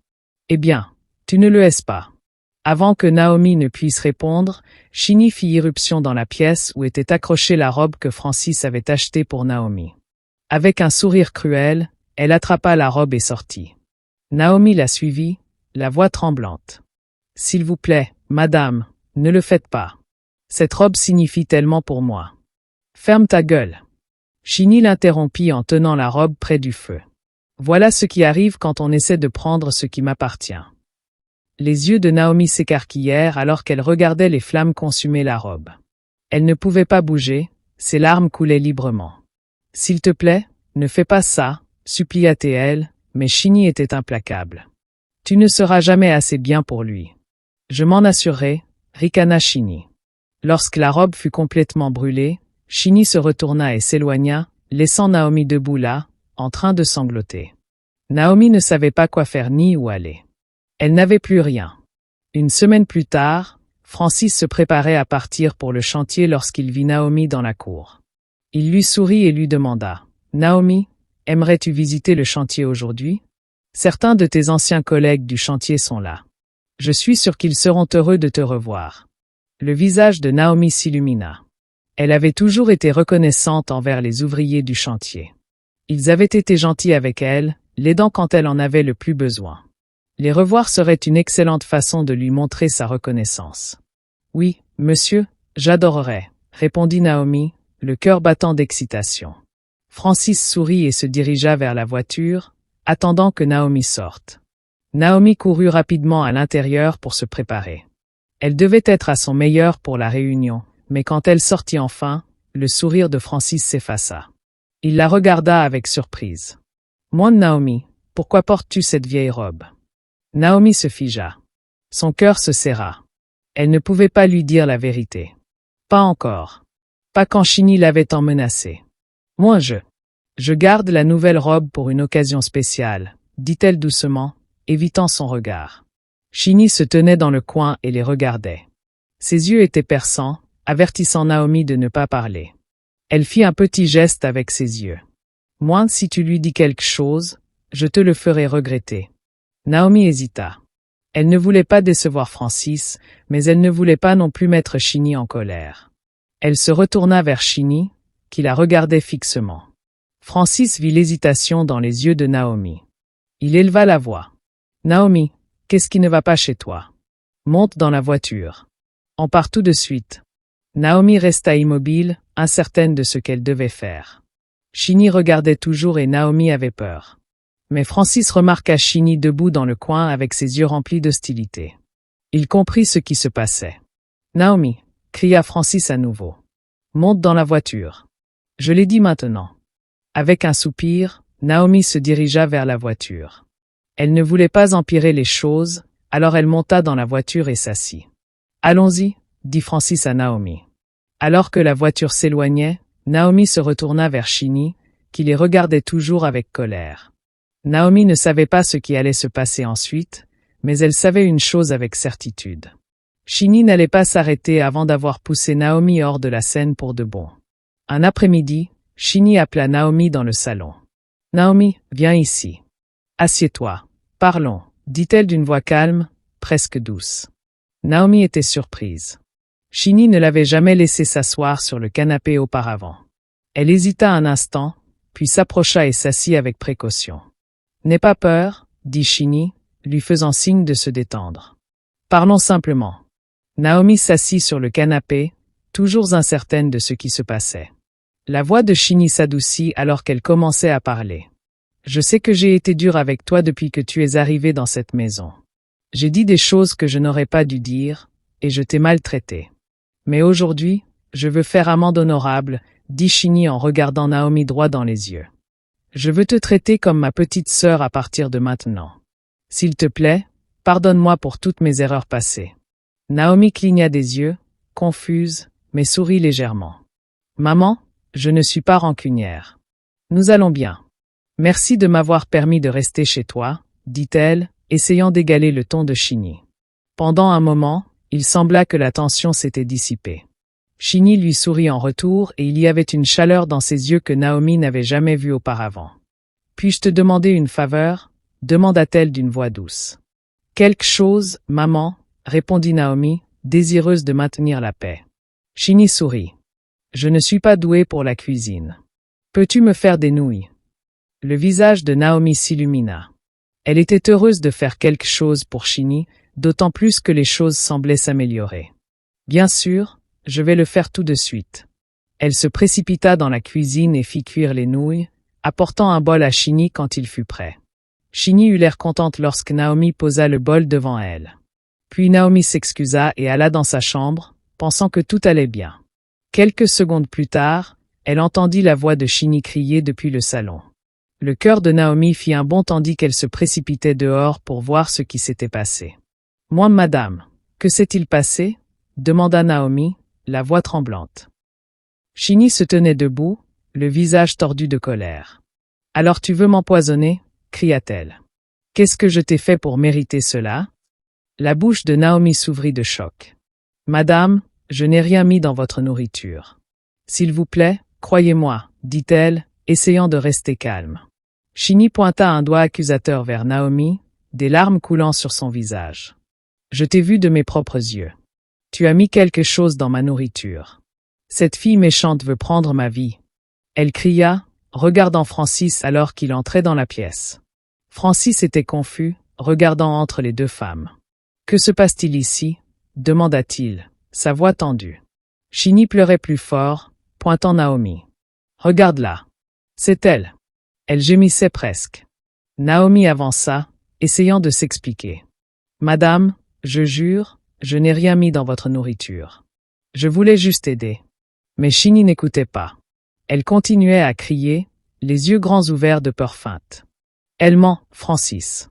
Eh bien, tu ne le es pas. » Avant que Naomi ne puisse répondre, Chini fit irruption dans la pièce où était accrochée la robe que Francis avait achetée pour Naomi. Avec un sourire cruel, elle attrapa la robe et sortit. Naomi la suivit, la voix tremblante. « S'il vous plaît, madame, ne le faites pas. Cette robe signifie tellement pour moi. Ferme ta gueule. » Chini l'interrompit en tenant la robe près du feu. « Voilà ce qui arrive quand on essaie de prendre ce qui m'appartient. » Les yeux de Naomi s'écarquillèrent alors qu'elle regardait les flammes consumer la robe. Elle ne pouvait pas bouger, ses larmes coulaient librement. « S'il te plaît, ne fais pas ça, » supplia-t-elle, mais Chini était implacable. « Tu ne seras jamais assez bien pour lui. »« Je m'en assurerai, » ricana Chini. Lorsque la robe fut complètement brûlée, Chini se retourna et s'éloigna, laissant Naomi debout là, en train de sangloter. Naomi ne savait pas quoi faire ni où aller. Elle n'avait plus rien. Une semaine plus tard, Francis se préparait à partir pour le chantier lorsqu'il vit Naomi dans la cour. Il lui sourit et lui demanda « Naomi, aimerais-tu visiter le chantier aujourd'hui? Certains de tes anciens collègues du chantier sont là. Je suis sûr qu'ils seront heureux de te revoir. » Le visage de Naomi s'illumina. Elle avait toujours été reconnaissante envers les ouvriers du chantier. Ils avaient été gentils avec elle, l'aidant quand elle en avait le plus besoin. Les revoir serait une excellente façon de lui montrer sa reconnaissance. « Oui, monsieur, » J'adorerais, répondit Naomi, le cœur battant d'excitation. Francis sourit et se dirigea vers la voiture, attendant que Naomi sorte. Naomi courut rapidement à l'intérieur pour se préparer. Elle devait être à son meilleur pour la réunion, mais quand elle sortit enfin, le sourire de Francis s'effaça. Il la regarda avec surprise. « Moi, Naomi, pourquoi portes-tu cette vieille robe ?» Naomi se figea. Son cœur se serra. Elle ne pouvait pas lui dire la vérité. Pas encore. Pas quand Chini l'avait tant menacée. « Moi je garde la nouvelle robe pour une occasion spéciale, dit-elle doucement, évitant son regard. Chini se tenait dans le coin et les regardait. Ses yeux étaient perçants, avertissant Naomi de ne pas parler. Elle fit un petit geste avec ses yeux. « Moi, si tu lui dis quelque chose, je te le ferai regretter. » Naomi hésita. Elle ne voulait pas décevoir Francis, mais elle ne voulait pas non plus mettre Chini en colère. Elle se retourna vers Chini, qui la regardait fixement. Francis vit l'hésitation dans les yeux de Naomi. Il éleva la voix. « Naomi, qu'est-ce qui ne va pas chez toi? Monte dans la voiture. On part tout de suite. » Naomi resta immobile, incertaine de ce qu'elle devait faire. Chini regardait toujours et Naomi avait peur. Mais Francis remarqua Chini debout dans le coin avec ses yeux remplis d'hostilité. Il comprit ce qui se passait. « Naomi !» cria Francis à nouveau. « Monte dans la voiture. Je l'ai dit maintenant. » Avec un soupir, Naomi se dirigea vers la voiture. Elle ne voulait pas empirer les choses, alors elle monta dans la voiture et s'assit. « Allons-y » dit Francis à Naomi. Alors que la voiture s'éloignait, Naomi se retourna vers Chini, qui les regardait toujours avec colère. Naomi ne savait pas ce qui allait se passer ensuite, mais elle savait une chose avec certitude. Chini n'allait pas s'arrêter avant d'avoir poussé Naomi hors de la scène pour de bon. Un après-midi, Chini appela Naomi dans le salon. « Naomi, viens ici. Assieds-toi. Parlons, » dit-elle d'une voix calme, presque douce. Naomi était surprise. Chini ne l'avait jamais laissée s'asseoir sur le canapé auparavant. Elle hésita un instant, puis s'approcha et s'assit avec précaution. « N'aie pas peur, » dit Chini, lui faisant signe de se détendre. « Parlons simplement. » Naomi s'assit sur le canapé, toujours incertaine de ce qui se passait. La voix de Chini s'adoucit alors qu'elle commençait à parler. « Je sais que j'ai été dure avec toi depuis que tu es arrivé dans cette maison. J'ai dit des choses que je n'aurais pas dû dire, et je t'ai maltraité. Mais aujourd'hui, je veux faire amende honorable, » dit Chini en regardant Naomi droit dans les yeux. « Je veux te traiter comme ma petite sœur à partir de maintenant. S'il te plaît, pardonne-moi pour toutes mes erreurs passées. » Naomi cligna des yeux, confuse, mais sourit légèrement. « Maman, je ne suis pas rancunière. Nous allons bien. Merci de m'avoir permis de rester chez toi, » dit-elle, essayant d'égaler le ton de Chini. Pendant un moment, il sembla que la tension s'était dissipée. Chini lui sourit en retour et il y avait une chaleur dans ses yeux que Naomi n'avait jamais vue auparavant. « Puis-je te demander une faveur ?» demanda-t-elle d'une voix douce. « Quelque chose, maman » répondit Naomi, désireuse de maintenir la paix. Chini sourit. « Je ne suis pas douée pour la cuisine. Peux-tu me faire des nouilles ?» Le visage de Naomi s'illumina. Elle était heureuse de faire quelque chose pour Chini, d'autant plus que les choses semblaient s'améliorer. « Bien sûr, je vais le faire tout de suite. » Elle se précipita dans la cuisine et fit cuire les nouilles, apportant un bol à Chini quand il fut prêt. Chini eut l'air contente lorsque Naomi posa le bol devant elle. Puis Naomi s'excusa et alla dans sa chambre, pensant que tout allait bien. Quelques secondes plus tard, elle entendit la voix de Chini crier depuis le salon. Le cœur de Naomi fit un bond tandis qu'elle se précipitait dehors pour voir ce qui s'était passé. « Moi, madame, que s'est-il passé ?» demanda Naomi, la voix tremblante. Chini se tenait debout, le visage tordu de colère. « Alors tu veux m'empoisonner ?» cria-t-elle. « Qu'est-ce que je t'ai fait pour mériter cela ?» La bouche de Naomi s'ouvrit de choc. « Madame, je n'ai rien mis dans votre nourriture. S'il vous plaît, croyez-moi, » dit-elle, essayant de rester calme. Chini pointa un doigt accusateur vers Naomi, des larmes coulant sur son visage. « Je t'ai vu de mes propres yeux. Tu as mis quelque chose dans ma nourriture. Cette fille méchante veut prendre ma vie. » Elle cria, regardant Francis alors qu'il entrait dans la pièce. Francis était confus, regardant entre les deux femmes. « Que se passe-t-il ici ?» demanda-t-il, sa voix tendue. Shinny pleurait plus fort, pointant Naomi. Regarde-la. C'est elle. Elle gémissait presque. Naomi avança, essayant de s'expliquer. Madame, je jure, je n'ai rien mis dans votre nourriture. Je voulais juste aider. Mais Shinny n'écoutait pas. Elle continuait à crier, les yeux grands ouverts de peur feinte. Elle ment, Francis.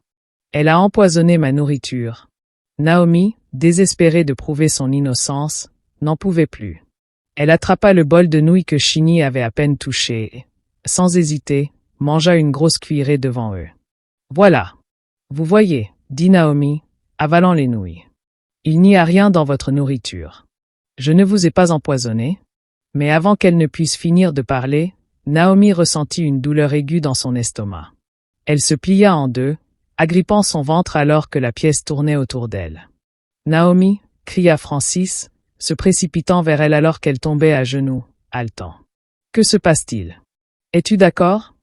Elle a empoisonné ma nourriture. Naomi, désespérée de prouver son innocence, n'en pouvait plus. Elle attrapa le bol de nouilles que Shinny avait à peine touché et, sans hésiter, mangea une grosse cuillerée devant eux. Voilà. Vous voyez, dit Naomi, avalant les nouilles. Il n'y a rien dans votre nourriture. Je ne vous ai pas empoisonné. Mais avant qu'elle ne puisse finir de parler, Naomi ressentit une douleur aiguë dans son estomac. Elle se plia en deux, agrippant son ventre alors que la pièce tournait autour d'elle. Naomi, cria Francis, se précipitant vers elle alors qu'elle tombait à genoux, haletant. Que se passe-t-il? Es-tu d'accord?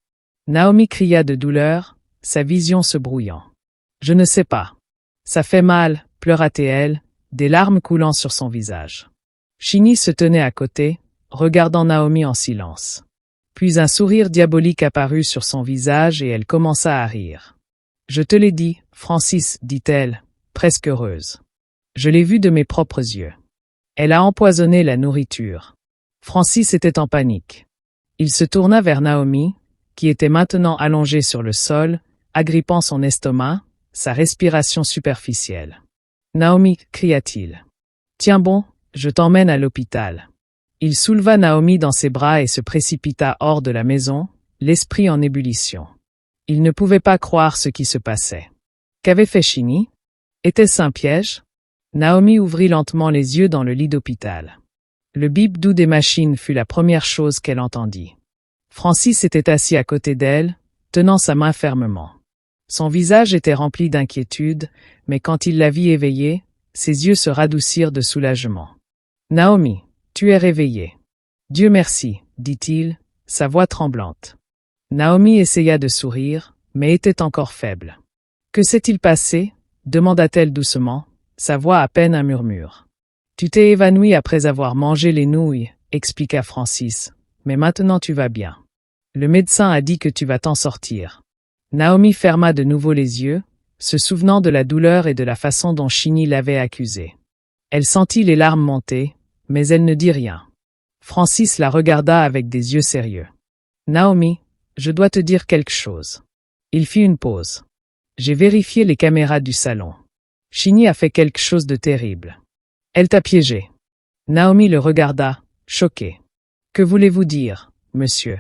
Naomi cria de douleur, sa vision se brouillant. Je ne sais pas. Ça fait mal, pleura-t-elle, des larmes coulant sur son visage. Shinny se tenait à côté, regardant Naomi en silence. Puis un sourire diabolique apparut sur son visage et elle commença à rire. Je te l'ai dit, Francis, dit-elle, presque heureuse. Je l'ai vu de mes propres yeux. Elle a empoisonné la nourriture. Francis était en panique. Il se tourna vers Naomi, qui était maintenant allongée sur le sol, agrippant son estomac, sa respiration superficielle. Naomi, cria-t-il. Tiens bon, je t'emmène à l'hôpital. Il souleva Naomi dans ses bras et se précipita hors de la maison, l'esprit en ébullition. Il ne pouvait pas croire ce qui se passait. Qu'avait fait Shinny? Était-ce un piège? Naomi ouvrit lentement les yeux dans le lit d'hôpital. Le bip doux des machines fut la première chose qu'elle entendit. Francis était assis à côté d'elle, tenant sa main fermement. Son visage était rempli d'inquiétude, mais quand il la vit éveillée, ses yeux se radoucirent de soulagement. Naomi, tu es réveillée. Dieu merci, dit-il, sa voix tremblante. Naomi essaya de sourire, mais était encore faible. Que s'est-il passé? Demanda-t-elle doucement, sa voix à peine un murmure. Tu t'es évanouie après avoir mangé les nouilles, expliqua Francis, mais maintenant tu vas bien. Le médecin a dit que tu vas t'en sortir. Naomi ferma de nouveau les yeux, se souvenant de la douleur et de la façon dont Shinny l'avait accusée. Elle sentit les larmes monter, mais elle ne dit rien. Francis la regarda avec des yeux sérieux. Naomi, je dois te dire quelque chose. Il fit une pause. J'ai vérifié les caméras du salon. Shinny a fait quelque chose de terrible. Elle t'a piégé. Naomi le regarda, choquée. Que voulez-vous dire, monsieur?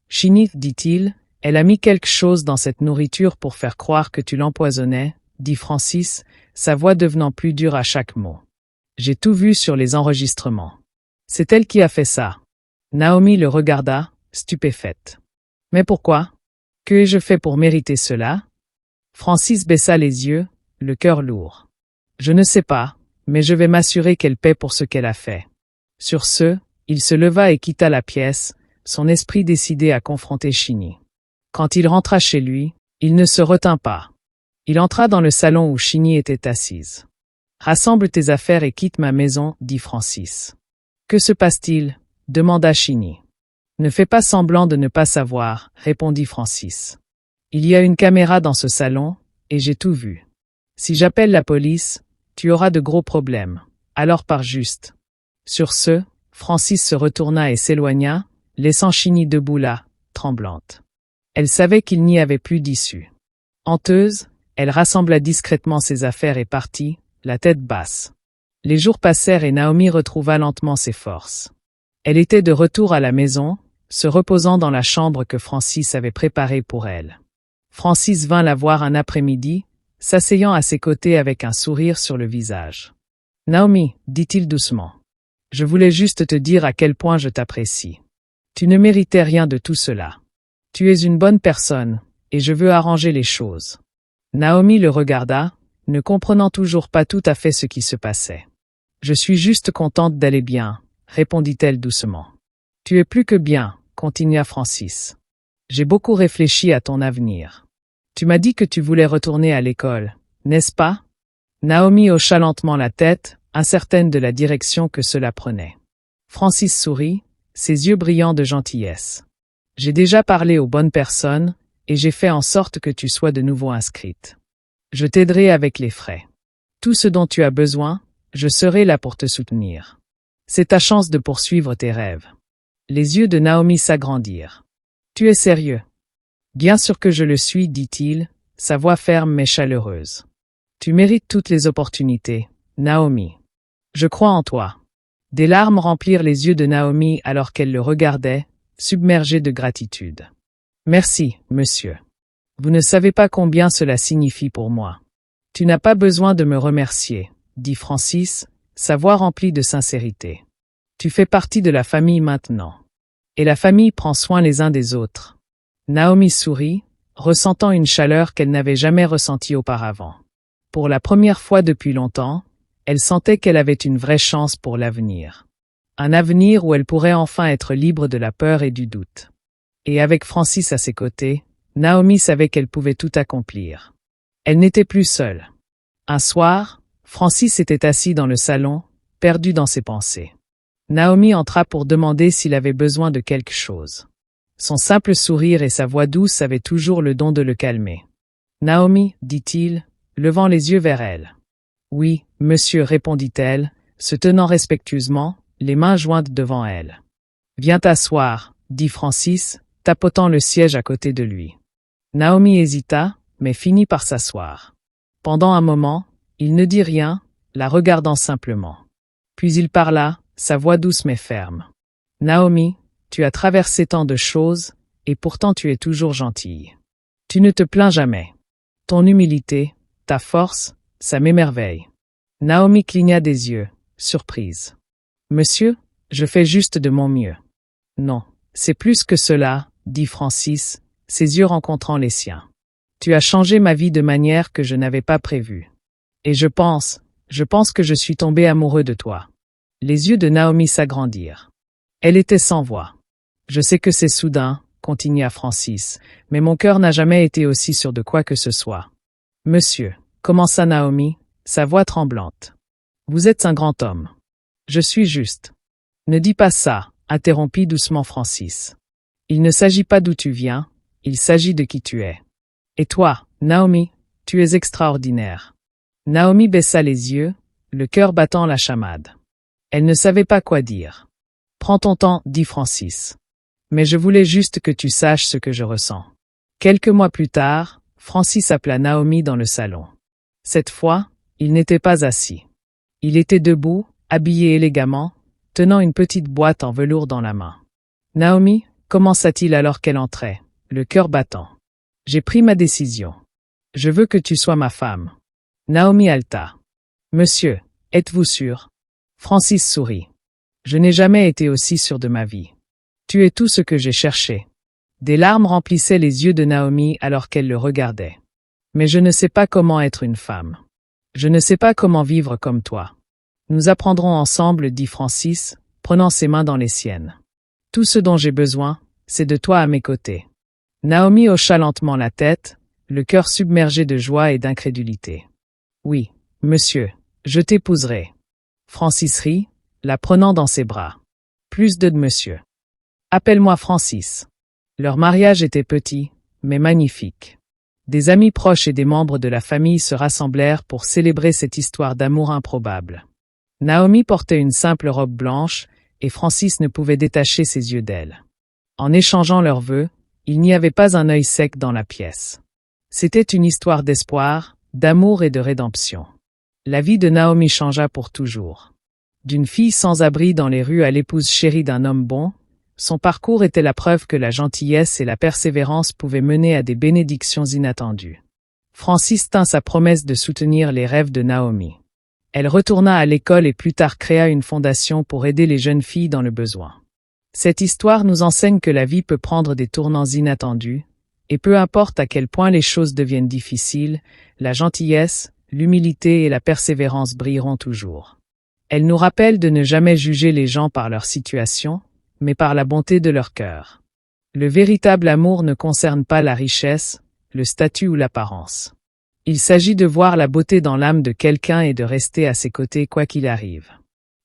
Shinny, dit-il, elle a mis quelque chose dans cette nourriture pour faire croire que tu l'empoisonnais, dit Francis, sa voix devenant plus dure à chaque mot. J'ai tout vu sur les enregistrements. C'est elle qui a fait ça. Naomi le regarda, stupéfaite. Mais pourquoi? Que ai-je fait pour mériter cela? Francis baissa les yeux, le cœur lourd. Je ne sais pas, mais je vais m'assurer qu'elle paie pour ce qu'elle a fait. Sur ce, il se leva et quitta la pièce, son esprit décidé à confronter Shinny. Quand il rentra chez lui, il ne se retint pas. Il entra dans le salon où Shinny était assise. Rassemble tes affaires et quitte ma maison, dit Francis. Que se passe-t-il? Demanda Shinny. Ne fais pas semblant de ne pas savoir, répondit Francis. Il y a une caméra dans ce salon, et j'ai tout vu. Si j'appelle la police, tu auras de gros problèmes. Alors pars juste. Sur ce, Francis se retourna et s'éloigna, laissant Shinny debout là, tremblante. Elle savait qu'il n'y avait plus d'issue. Honteuse, elle rassembla discrètement ses affaires et partit, la tête basse. Les jours passèrent et Naomi retrouva lentement ses forces. Elle était de retour à la maison, se reposant dans la chambre que Francis avait préparée pour elle. Francis vint la voir un après-midi, s'asseyant à ses côtés avec un sourire sur le visage. « Naomi, dit-il doucement, je voulais juste te dire à quel point je t'apprécie. Tu ne méritais rien de tout cela. Tu es une bonne personne, et je veux arranger les choses. » Naomi le regarda, ne comprenant toujours pas tout à fait ce qui se passait. « Je suis juste contente d'aller bien, » répondit-elle doucement. « Tu es plus que bien, » continua Francis. « J'ai beaucoup réfléchi à ton avenir. Tu m'as dit que tu voulais retourner à l'école, n'est-ce pas? » Naomi hocha lentement la tête, incertaine de la direction que cela prenait. Francis sourit, ses yeux brillants de gentillesse. J'ai déjà parlé aux bonnes personnes, et j'ai fait en sorte que tu sois de nouveau inscrite. Je t'aiderai avec les frais. Tout ce dont tu as besoin, je serai là pour te soutenir. C'est ta chance de poursuivre tes rêves. Les yeux de Naomi s'agrandirent. Tu es sérieux? Bien sûr que je le suis, dit-il, sa voix ferme mais chaleureuse. Tu mérites toutes les opportunités, Naomi. Je crois en toi. Des larmes remplirent les yeux de Naomi alors qu'elle le regardait, submergée de gratitude. Merci, monsieur. Vous ne savez pas combien cela signifie pour moi. Tu n'as pas besoin de me remercier, dit Francis, sa voix remplie de sincérité. Tu fais partie de la famille maintenant. Et la famille prend soin les uns des autres. Naomi sourit, ressentant une chaleur qu'elle n'avait jamais ressentie auparavant. Pour la première fois depuis longtemps, elle sentait qu'elle avait une vraie chance pour l'avenir. Un avenir où elle pourrait enfin être libre de la peur et du doute. Et avec Francis à ses côtés, Naomi savait qu'elle pouvait tout accomplir. Elle n'était plus seule. Un soir, Francis était assis dans le salon, perdu dans ses pensées. Naomi entra pour demander s'il avait besoin de quelque chose. Son simple sourire et sa voix douce avaient toujours le don de le calmer. « Naomi, dit-il, levant les yeux vers elle. « Oui, monsieur, répondit-elle, se tenant respectueusement, les mains jointes devant elle. « Viens t'asseoir, dit Francis, tapotant le siège à côté de lui. Naomi hésita, mais finit par s'asseoir. Pendant un moment, il ne dit rien, la regardant simplement. Puis il parla, sa voix douce mais ferme. « Naomi, tu as traversé tant de choses, et pourtant tu es toujours gentille. Tu ne te plains jamais. Ton humilité, ta force, ça m'émerveille. » Naomi cligna des yeux, surprise. « Monsieur, je fais juste de mon mieux. »« Non, c'est plus que cela, » dit Francis, ses yeux rencontrant les siens. « Tu as changé ma vie de manière que je n'avais pas prévue. Et je pense que je suis tombé amoureux de toi. » Les yeux de Naomi s'agrandirent. Elle était sans voix. « Je sais que c'est soudain, » continua Francis, « mais mon cœur n'a jamais été aussi sûr de quoi que ce soit. »« Monsieur, » commença Naomi, sa voix tremblante. « Vous êtes un grand homme. Je suis juste. »« Ne dis pas ça, » interrompit doucement Francis. « Il ne s'agit pas d'où tu viens, il s'agit de qui tu es. Et toi, Naomi, tu es extraordinaire. » Naomi baissa les yeux, le cœur battant la chamade. Elle ne savait pas quoi dire. « Prends ton temps, » dit Francis. « Mais je voulais juste que tu saches ce que je ressens. » Quelques mois plus tard, Francis appela Naomi dans le salon. Cette fois, il n'était pas assis. Il était debout, habillé élégamment, tenant une petite boîte en velours dans la main. « Naomi, » commença-t-il alors qu'elle entrait, le cœur battant. « J'ai pris ma décision. Je veux que tu sois ma femme. » Naomi haleta. « Monsieur, êtes-vous sûr ?» Francis sourit. « Je n'ai jamais été aussi sûr de ma vie. Tu es tout ce que j'ai cherché. » Des larmes remplissaient les yeux de Naomi alors qu'elle le regardait. « Mais je ne sais pas comment être une femme. Je ne sais pas comment vivre comme toi. Nous apprendrons ensemble, dit Francis, prenant ses mains dans les siennes. Tout ce dont j'ai besoin, c'est de toi à mes côtés. » Naomi hocha lentement la tête, le cœur submergé de joie et d'incrédulité. « Oui, monsieur, je t'épouserai. » Francis rit, la prenant dans ses bras. Plus de monsieur. « Appelle-moi Francis. » Leur mariage était petit, mais magnifique. Des amis proches et des membres de la famille se rassemblèrent pour célébrer cette histoire d'amour improbable. Naomi portait une simple robe blanche, et Francis ne pouvait détacher ses yeux d'elle. En échangeant leurs vœux, il n'y avait pas un œil sec dans la pièce. C'était une histoire d'espoir, d'amour et de rédemption. La vie de Naomi changea pour toujours. D'une fille sans abri dans les rues à l'épouse chérie d'un homme bon, son parcours était la preuve que la gentillesse et la persévérance pouvaient mener à des bénédictions inattendues. Francis tint sa promesse de soutenir les rêves de Naomi. Elle retourna à l'école et plus tard créa une fondation pour aider les jeunes filles dans le besoin. Cette histoire nous enseigne que la vie peut prendre des tournants inattendus, et peu importe à quel point les choses deviennent difficiles, la gentillesse, l'humilité et la persévérance brilleront toujours. Elle nous rappelle de ne jamais juger les gens par leur situation, mais par la bonté de leur cœur. Le véritable amour ne concerne pas la richesse, le statut ou l'apparence. Il s'agit de voir la beauté dans l'âme de quelqu'un et de rester à ses côtés quoi qu'il arrive.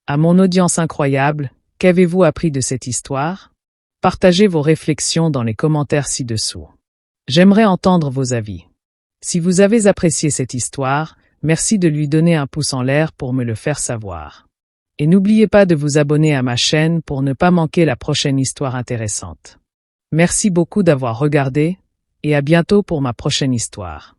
À mon audience incroyable, Qu'avez-vous appris de cette histoire? Partagez vos réflexions dans les commentaires ci-dessous. J'aimerais entendre vos avis. Si vous avez apprécié cette histoire, merci de lui donner un pouce en l'air pour me le faire savoir. Et n'oubliez pas de vous abonner à ma chaîne pour ne pas manquer la prochaine histoire intéressante. Merci beaucoup d'avoir regardé, et à bientôt pour ma prochaine histoire.